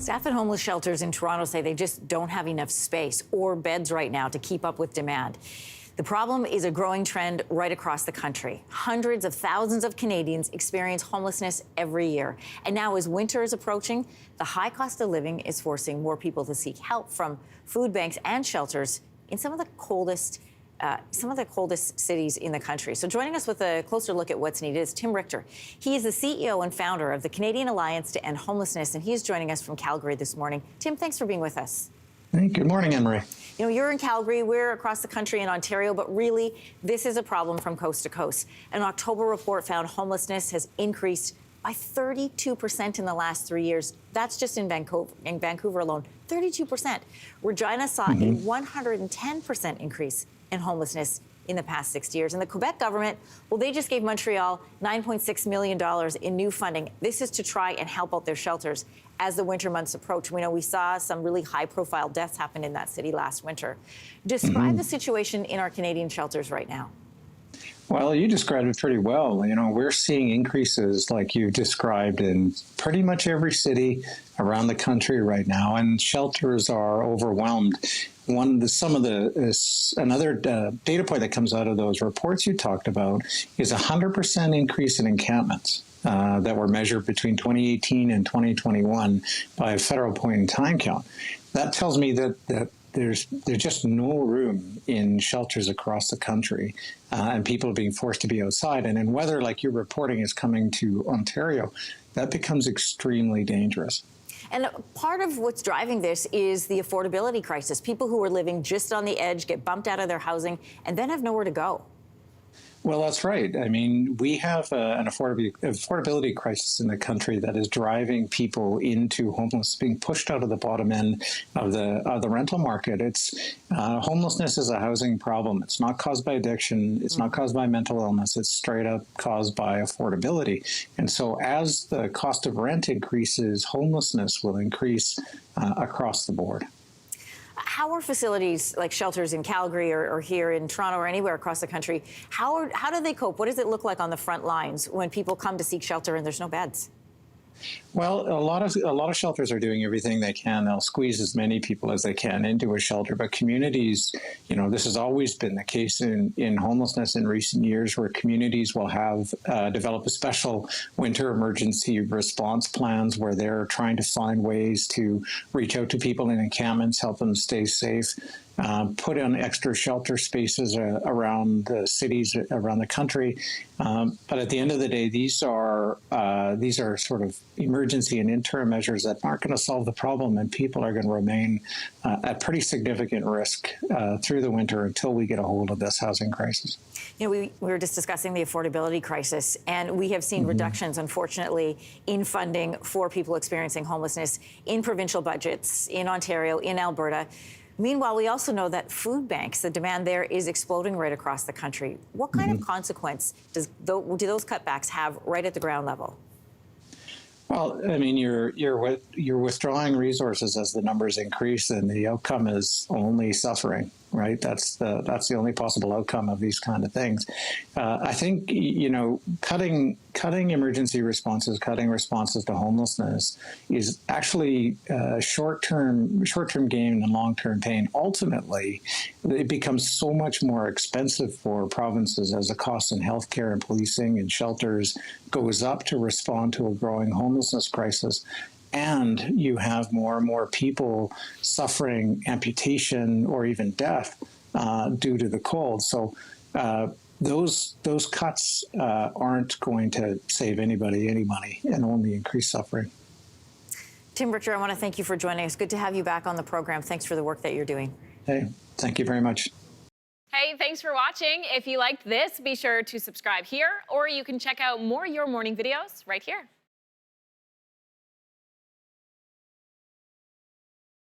Staff at homeless shelters in Toronto say they just don't have enough space or beds right now to keep up with demand. The problem is a growing trend right across the country. Hundreds of thousands of Canadians experience homelessness every year. And now as winter is approaching, the high cost of living is forcing more people to seek help from food banks and shelters in some of the coldest cities in the country. So joining us with a closer look at what's needed is Tim Richter. He is the CEO and founder of the Canadian Alliance to End Homelessness, and he is joining us from Calgary this morning. Tim, thanks for being with us. Hey, good morning, Anne-Marie. You know, you're in Calgary, we're across the country in Ontario, but really, this is a problem from coast to coast. An October report found homelessness has increased by 32% in the last 3 years. That's just in Vancouver alone, 32%. Regina saw a 110% increase in homelessness in the past 6 years. And the Quebec government, well, they just gave Montreal $9.6 million in new funding. This is to try and help out their shelters as the winter months approach. We know we saw some really high-profile deaths happen in that city last winter. Describe the situation in our Canadian shelters right now. Well, you described it pretty well. You know, we're seeing increases like you described in pretty much every city around the country right now, and shelters are overwhelmed. Another data point that comes out of those reports you talked about is 100% increase in encampments that were measured between 2018 and 2021 by a federal point-in-time count. That tells me that there's just no room in shelters across the country, and people are being forced to be outside. And in weather like you're reporting is coming to Ontario, that becomes extremely dangerous. And part of what's driving this is the affordability crisis. People who are living just on the edge get bumped out of their housing and then have nowhere to go. Well, that's right. I mean, we have an affordability crisis in the country that is driving people into homelessness, being pushed out of the bottom end of the rental market. It's homelessness is a housing problem. It's not caused by addiction. It's not caused by mental illness. It's straight up caused by affordability. And so as the cost of rent increases, homelessness will increase across the board. How are facilities like shelters in Calgary or here in Toronto or anywhere across the country, how do they cope? What does it look like on the front lines when people come to seek shelter and there's no beds? Well, a lot of shelters are doing everything they can. They'll squeeze as many people as they can into a shelter. But communities, you know, this has always been the case in homelessness in recent years, where communities will have develop a special winter emergency response plans where they're trying to find ways to reach out to people in encampments, help them stay safe. Put in extra shelter spaces around the cities around the country, but at the end of the day, these are sort of emergency and interim measures that aren't going to solve the problem, and people are going to remain at pretty significant risk through the winter until we get a hold of this housing crisis. You know, we were just discussing the affordability crisis, and we have seen reductions, unfortunately, in funding for people experiencing homelessness in provincial budgets in Ontario, in Alberta. Meanwhile, we also know that food banks, the demand there is exploding right across the country. What kind of consequence do those cutbacks have right at the ground level? Well, I mean, you're withdrawing resources as the numbers increase, and the outcome is only suffering, right? That's the only possible outcome of these kind of things. I think, you know, cutting emergency responses, cutting responses to homelessness is actually short-term gain and long-term pain. Ultimately, it becomes so much more expensive for provinces as the cost in healthcare and policing and shelters goes up to respond to a growing homelessness crisis. And you have more and more people suffering amputation or even death due to the cold. So those cuts aren't going to save anybody any money and only increase suffering. Tim Richter, I want to thank you for joining us. Good to have you back on the program. Thanks for the work that you're doing. Hey, thank you very much. Hey, thanks for watching. If you liked this, be sure to subscribe here, or you can check out more Your Morning videos right here.